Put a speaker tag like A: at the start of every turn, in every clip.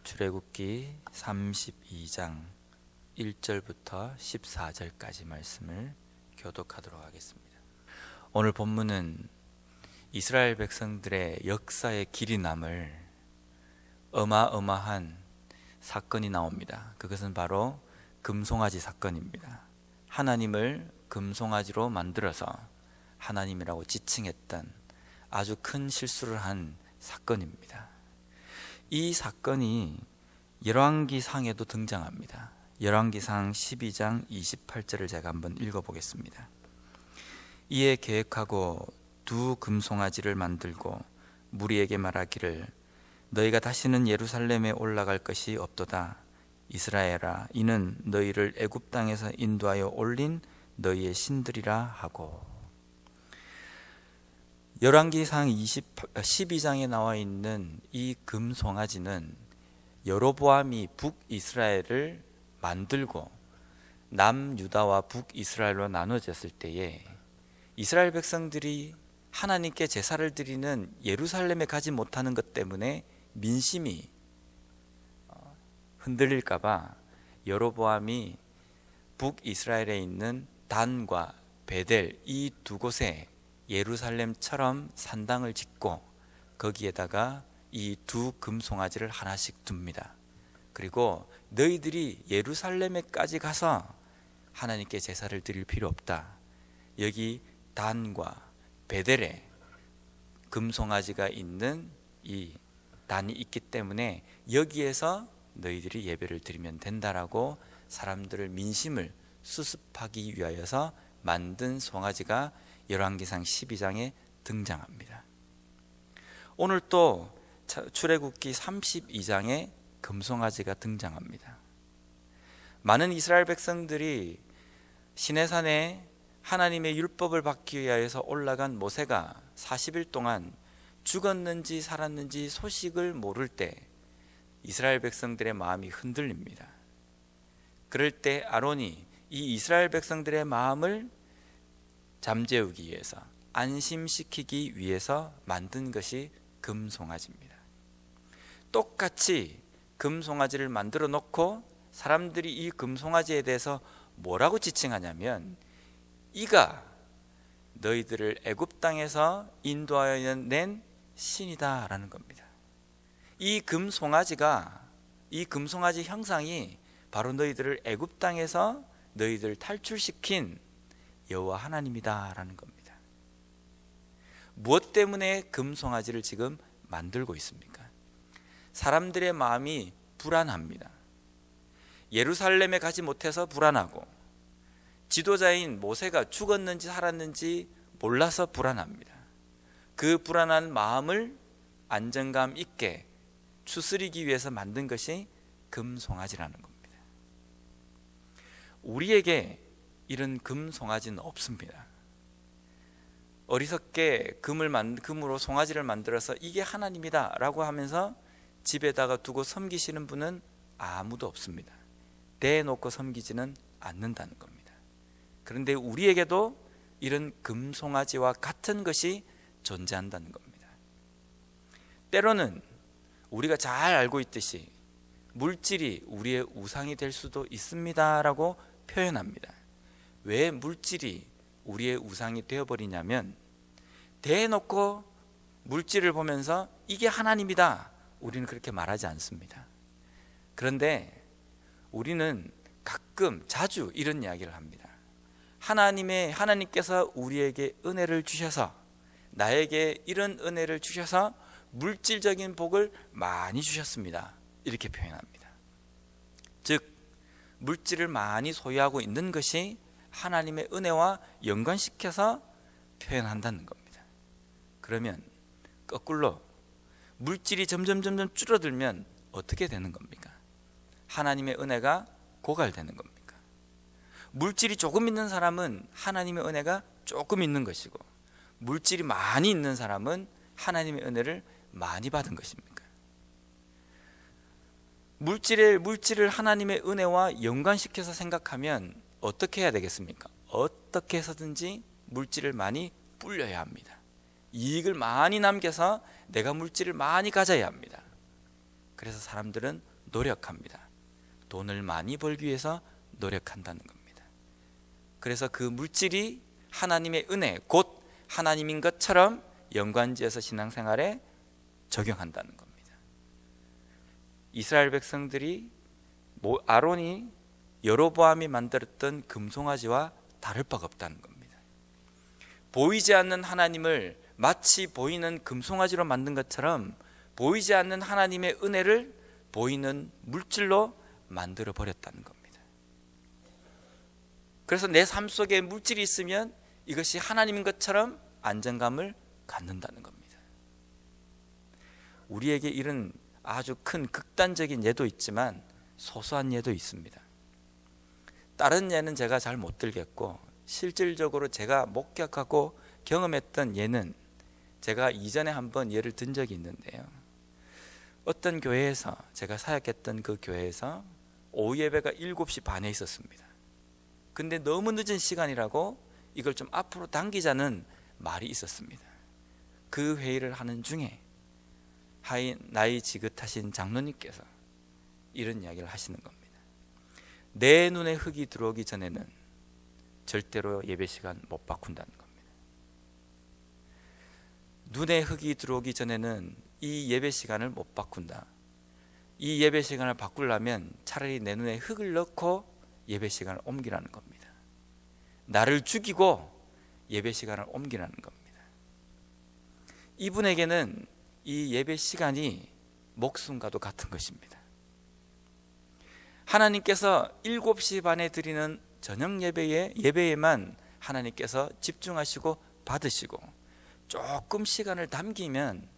A: 출애굽기 32장 1절부터 14절까지 말씀을 교독하도록 하겠습니다. 오늘 본문은 이스라엘 백성들의 역사의 길이 남을 어마어마한 사건이 나옵니다. 그것은 바로 금송아지 사건입니다. 하나님을 금송아지로 만들어서 하나님이라고 지칭했던 아주 큰 실수를 한 사건입니다. 이 사건이 열왕기상에도 등장합니다. 열왕기상 12장 28절을 제가 한번 읽어보겠습니다. 이에 계획하고 두 금송아지를 만들고 무리에게 말하기를 너희가 다시는 예루살렘에 올라갈 것이 없도다. 이스라엘아, 이는 너희를 애굽 땅에서 인도하여 올린 너희의 신들이라 하고. 열왕기상 12장에 나와 있는 이 금송아지는 여로보암이 북이스라엘을 만들고 남유다와 북이스라엘로 나눠졌을 때에 이스라엘 백성들이 하나님께 제사를 드리는 예루살렘에 가지 못하는 것 때문에 민심이 흔들릴까 봐 여로보암이 북이스라엘에 있는 단과 베델 이 두 곳에 예루살렘처럼 산당을 짓고 거기에다가 이 두 금송아지를 하나씩 둡니다. 그리고 너희들이 예루살렘에까지 가서 하나님께 제사를 드릴 필요 없다. 여기 단과 베델에 금송아지가 있는 이 단이 있기 때문에 여기에서 너희들이 예배를 드리면 된다라고 사람들을 민심을 수습하기 위하여서 만든 송아지가 열왕기상 12장에 등장합니다. 오늘 또 출애굽기 32장에 금송아지가 등장합니다. 많은 이스라엘 백성들이 시내산에 하나님의 율법을 받기 위하여서 올라간 모세가 40일 동안 죽었는지 살았는지 소식을 모를 때 이스라엘 백성들의 마음이 흔들립니다. 그럴 때 아론이 이 이스라엘 백성들의 마음을 잠재우기 위해서 안심시키기 위해서 만든 것이 금송아지입니다. 똑같이 금송아지를 만들어 놓고 사람들이 이 금송아지에 대해서 뭐라고 지칭하냐면 이가 너희들을 애굽 땅에서 인도하여 낸 신이다 라는 겁니다. 이 금송아지 형상이 바로 너희들을 애굽 땅에서 너희들을 탈출시킨 여호와 하나님이다 라는 겁니다. 무엇 때문에 금송아지를 지금 만들고 있습니까? 사람들의 마음이 불안합니다. 예루살렘에 가지 못해서 불안하고 지도자인 모세가 죽었는지 살았는지 몰라서 불안합니다. 그 불안한 마음을 안정감 있게 추스리기 위해서 만든 것이 금송아지라는 겁니다. 우리에게 이런 금송아지는 없습니다. 어리석게 금으로 송아지를 만들어서 이게 하나님이다 라고 하면서 집에다가 두고 섬기시는 분은 아무도 없습니다. 대놓고 섬기지는 않는다는 겁니다. 그런데 우리에게도 이런 금송아지와 같은 것이 존재한다는 겁니다. 때로는 우리가 잘 알고 있듯이 물질이 우리의 우상이 될 수도 있습니다 라고 표현합니다. 왜 물질이 우리의 우상이 되어버리냐면 대놓고 물질을 보면서 이게 하나님이다 우리는 그렇게 말하지 않습니다. 그런데 우리는 가끔 자주 이런 이야기를 합니다. 하나님께서 우리에게 은혜를 주셔서 나에게 이런 은혜를 주셔서 물질적인 복을 많이 주셨습니다 이렇게 표현합니다. 즉 물질을 많이 소유하고 있는 것이 하나님의 은혜와 연관시켜서 표현한다는 겁니다. 그러면 거꾸로 물질이 점점 줄어들면 어떻게 되는 겁니까? 하나님의 은혜가 고갈되는 겁니까? 물질이 조금 있는 사람은 하나님의 은혜가 조금 있는 것이고 물질이 많이 있는 사람은 하나님의 은혜를 많이 받은 것입니까? 물질을 하나님의 은혜와 연관시켜서 생각하면 어떻게 해야 되겠습니까? 어떻게 해서든지 물질을 많이 불려야 합니다. 이익을 많이 남겨서 내가 물질을 많이 가져야 합니다. 그래서 사람들은 노력합니다. 돈을 많이 벌기 위해서 노력한다는 겁니다. 그래서 그 물질이 하나님의 은혜, 곧 하나님인 것처럼 연관지어서 신앙생활에 적용한다는 겁니다. 이스라엘 백성들이 아론이 여로보암이 만들었던 금송아지와 다를 바가 없다는 겁니다. 보이지 않는 하나님을 마치 보이는 금송아지로 만든 것처럼 보이지 않는 하나님의 은혜를 보이는 물질로 만들어 버렸다는 겁니다. 그래서 내 삶 속에 물질이 있으면 이것이 하나님인 것처럼 안정감을 갖는다는 겁니다. 우리에게 이런 아주 큰 극단적인 예도 있지만 소소한 예도 있습니다. 다른 예는 제가 잘 못 들겠고, 실질적으로 제가 목격하고 경험했던 예는 제가 이전에 한번 예를 든 적이 있는데요. 어떤 교회에서, 제가 사역했던 그 교회에서 오후 예배가 7시 반에 있었습니다. 근데 너무 늦은 시간이라고 이걸 좀 앞으로 당기자는 말이 있었습니다. 그 회의를 하는 중에 나이 지긋하신 장로님께서 이런 이야기를 하시는 겁니다. 내 눈에 흙이 들어오기 전에는 절대로 예배 시간 못 바꾼다는 겁니다. 눈에 흙이 들어오기 전에는 이 예배 시간을 못 바꾼다. 이 예배 시간을 바꾸려면 차라리 내 눈에 흙을 넣고 예배 시간을 옮기라는 겁니다. 나를 죽이고 예배 시간을 옮기라는 겁니다. 이분에게는 이 예배 시간이 목숨과도 같은 것입니다. 하나님께서 7시 반에 드리는 저녁 예배에만 하나님께서 집중하시고 받으시고, 조금 시간을 남기면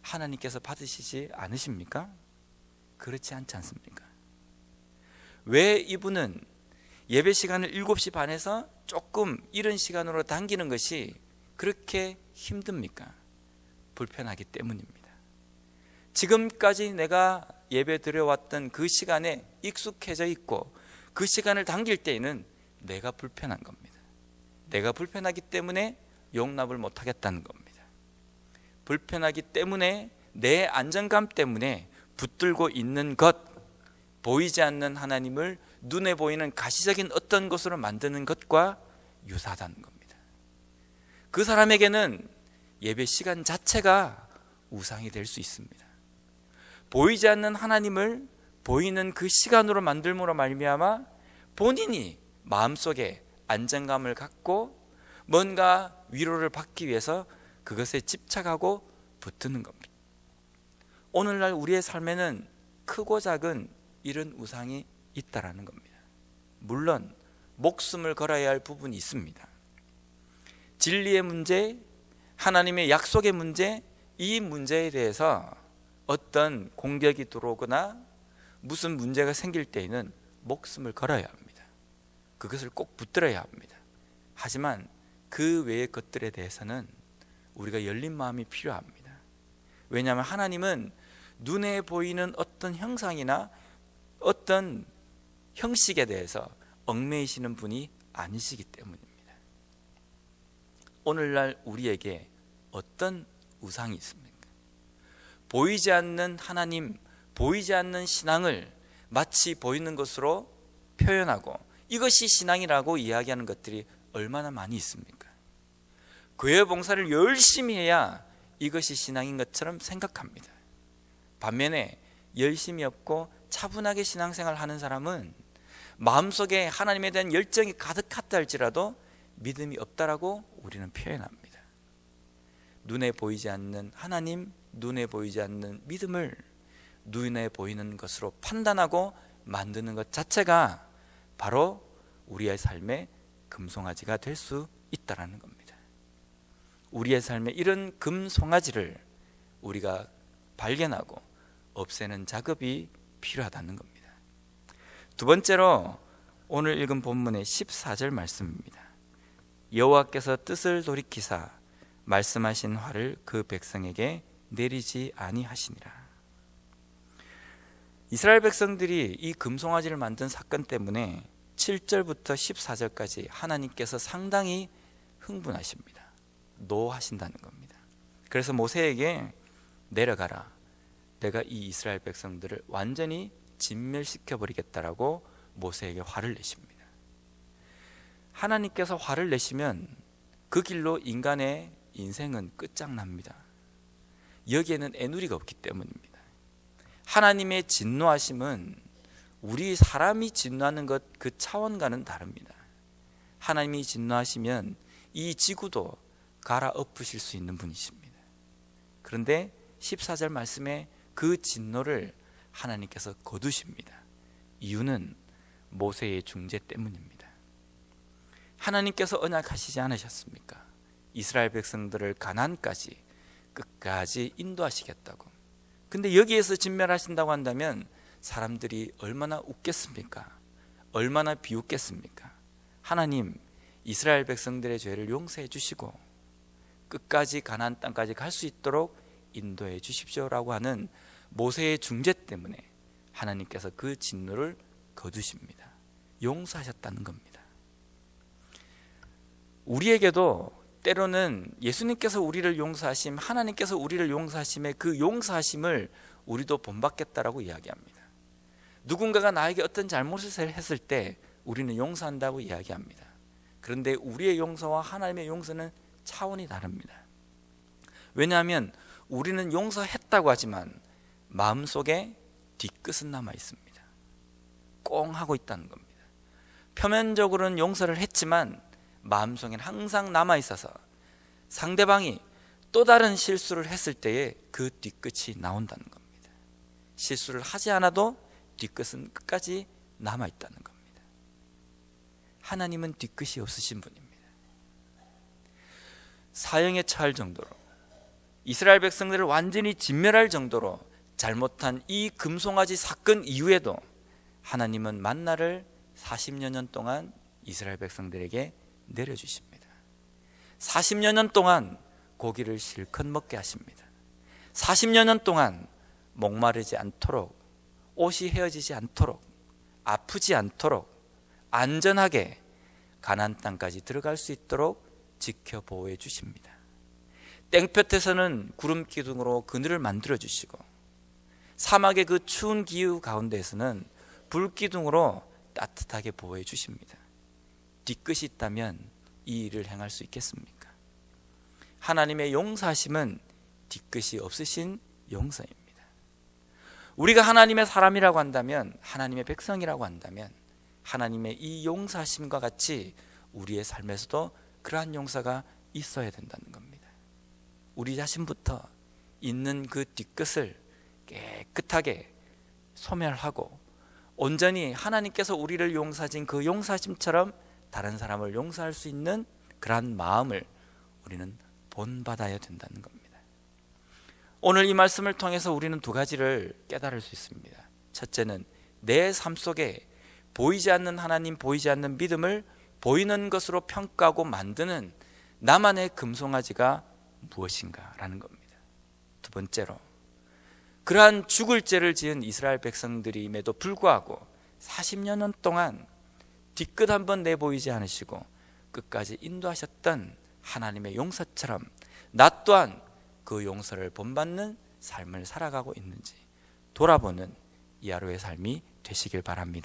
A: 하나님께서 받으시지 않으십니까? 그렇지 않지 않습니까? 왜 이분은 예배 시간을 7시 반에서 조금 이른 시간으로 당기는 것이 그렇게 힘듭니까? 불편하기 때문입니다. 지금까지 내가 예배 드려왔던 그 시간에 익숙해져 있고 그 시간을 당길 때에는 내가 불편한 겁니다. 내가 불편하기 때문에 용납을 못하겠다는 겁니다. 불편하기 때문에, 내 안정감 때문에 붙들고 있는 것, 보이지 않는 하나님을 눈에 보이는 가시적인 어떤 것으로 만드는 것과 유사하다는 겁니다. 그 사람에게는 예배 시간 자체가 우상이 될 수 있습니다. 보이지 않는 하나님을 보이는 그 시간으로 만들므로 말미암아 본인이 마음속에 안정감을 갖고 뭔가 위로를 받기 위해서 그것에 집착하고 붙드는 겁니다. 오늘날 우리의 삶에는 크고 작은 이런 우상이 있다라는 겁니다. 물론 목숨을 걸어야 할 부분이 있습니다. 진리의 문제, 하나님의 약속의 문제, 이 문제에 대해서 어떤 공격이 들어오거나 무슨 문제가 생길 때에는 목숨을 걸어야 합니다. 그것을 꼭 붙들어야 합니다. 하지만 그 외의 것들에 대해서는 우리가 열린 마음이 필요합니다. 왜냐하면 하나님은 눈에 보이는 어떤 형상이나 어떤 형식에 대해서 얽매이시는 분이 아니시기 때문입니다. 오늘날 우리에게 어떤 우상이 있습니까? 보이지 않는 하나님, 보이지 않는 신앙을 마치 보이는 것으로 표현하고 이것이 신앙이라고 이야기하는 것들이 얼마나 많이 있습니까? 교회 봉사를 열심히 해야 이것이 신앙인 것처럼 생각합니다. 반면에 열심히 없고 차분하게 신앙생활을 하는 사람은 마음속에 하나님에 대한 열정이 가득하다 할지라도 믿음이 없다라고 우리는 표현합니다. 눈에 보이지 않는 하나님, 눈에 보이지 않는 믿음을 눈에 보이는 것으로 판단하고 만드는 것 자체가 바로 우리의 삶의 금송아지가 될 수 있다는 겁니다. 우리의 삶에 이런 금송아지를 우리가 발견하고 없애는 작업이 필요하다는 겁니다. 두 번째로 오늘 읽은 본문의 14절 말씀입니다. 여호와께서 뜻을 돌이키사 말씀하신 화를 그 백성에게 내리지 아니하시니라. 이스라엘 백성들이 이 금송아지를 만든 사건 때문에 7절부터 14절까지 하나님께서 상당히 흥분하십니다. 노하신다는 겁니다. 그래서 모세에게 내려가라, 내가 이 이스라엘 백성들을 완전히 진멸시켜 버리겠다라고 모세에게 화를 내십니다. 하나님께서 화를 내시면 그 길로 인간의 인생은 끝장납니다. 여기에는 애누리가 없기 때문입니다. 하나님의 진노하심은 우리 사람이 진노하는 것 그 차원과는 다릅니다. 하나님이 진노하시면 이 지구도 갈아엎으실 수 있는 분이십니다. 그런데 14절 말씀에 그 진노를 하나님께서 거두십니다. 이유는 모세의 중재 때문입니다. 하나님께서 언약하시지 않으셨습니까? 이스라엘 백성들을 가나안까지 끝까지 인도하시겠다고. 근데 여기에서 진멸하신다고 한다면 사람들이 얼마나 웃겠습니까? 얼마나 비웃겠습니까? 하나님, 이스라엘 백성들의 죄를 용서해 주시고 끝까지 가나안 땅까지 갈 수 있도록 인도해 주십시오라고 하는 모세의 중재 때문에 하나님께서 그 진노를 거두십니다. 용서하셨다는 겁니다. 우리에게도 때로는 예수님께서 우리를 용서하심, 하나님께서 우리를 용서하심에 그 용서하심을 우리도 본받겠다라고 이야기합니다. 누군가가 나에게 어떤 잘못을 했을 때 우리는 용서한다고 이야기합니다. 그런데 우리의 용서와 하나님의 용서는 차원이 다릅니다. 왜냐하면 우리는 용서했다고 하지만 마음속에 뒤끝은 남아 있습니다. 꽁 하고 있다는 겁니다. 표면적으로는 용서를 했지만 마음속에는 항상 남아 있어서 상대방이 또 다른 실수를 했을 때에 그 뒤끝이 나온다는 겁니다. 실수를 하지 않아도 뒤끝은 끝까지 남아 있다는 겁니다. 하나님은 뒤끝이 없으신 분입니다. 사형에 처할 정도로, 이스라엘 백성들을 완전히 진멸할 정도로 잘못한 이 금송아지 사건 이후에도 하나님은 만나를 40여 년 동안 이스라엘 백성들에게 내려주십니다. 40여 년 동안 고기를 실컷 먹게 하십니다. 40여 년 동안 목마르지 않도록, 옷이 헤어지지 않도록, 아프지 않도록 안전하게 가나안 땅까지 들어갈 수 있도록 지켜보호해 주십니다. 땡볕에서는 구름 기둥으로 그늘을 만들어 주시고 사막의 그 추운 기후 가운데에서는 불 기둥으로 따뜻하게 보호해 주십니다. 뒤끝이 있다면 이 일을 행할 수 있겠습니까? 하나님의 용서하심은 뒤끝이 없으신 용서입니다. 우리가 하나님의 사람이라고 한다면, 하나님의 백성이라고 한다면 하나님의 이 용서하심과 같이 우리의 삶에서도 그러한 용서가 있어야 된다는 겁니다. 우리 자신부터 있는 그 뒤끝을 깨끗하게 소멸하고 온전히 하나님께서 우리를 용서하신 그 용서하심처럼 다른 사람을 용서할 수 있는 그러한 마음을 우리는 본받아야 된다는 겁니다. 오늘 이 말씀을 통해서 우리는 두 가지를 깨달을 수 있습니다. 첫째는 내 삶 속에 보이지 않는 하나님, 보이지 않는 믿음을 보이는 것으로 평가하고 만드는 나만의 금송아지가 무엇인가라는 겁니다. 두 번째로, 그러한 죽을 죄를 지은 이스라엘 백성들임에도 불구하고 40여 년 동안 뒤끝 한번 내보이지 않으시고 끝까지 인도하셨던 하나님의 용서처럼 나 또한 그 용서를 본받는 삶을 살아가고 있는지 돌아보는 이 하루의 삶이 되시길 바랍니다.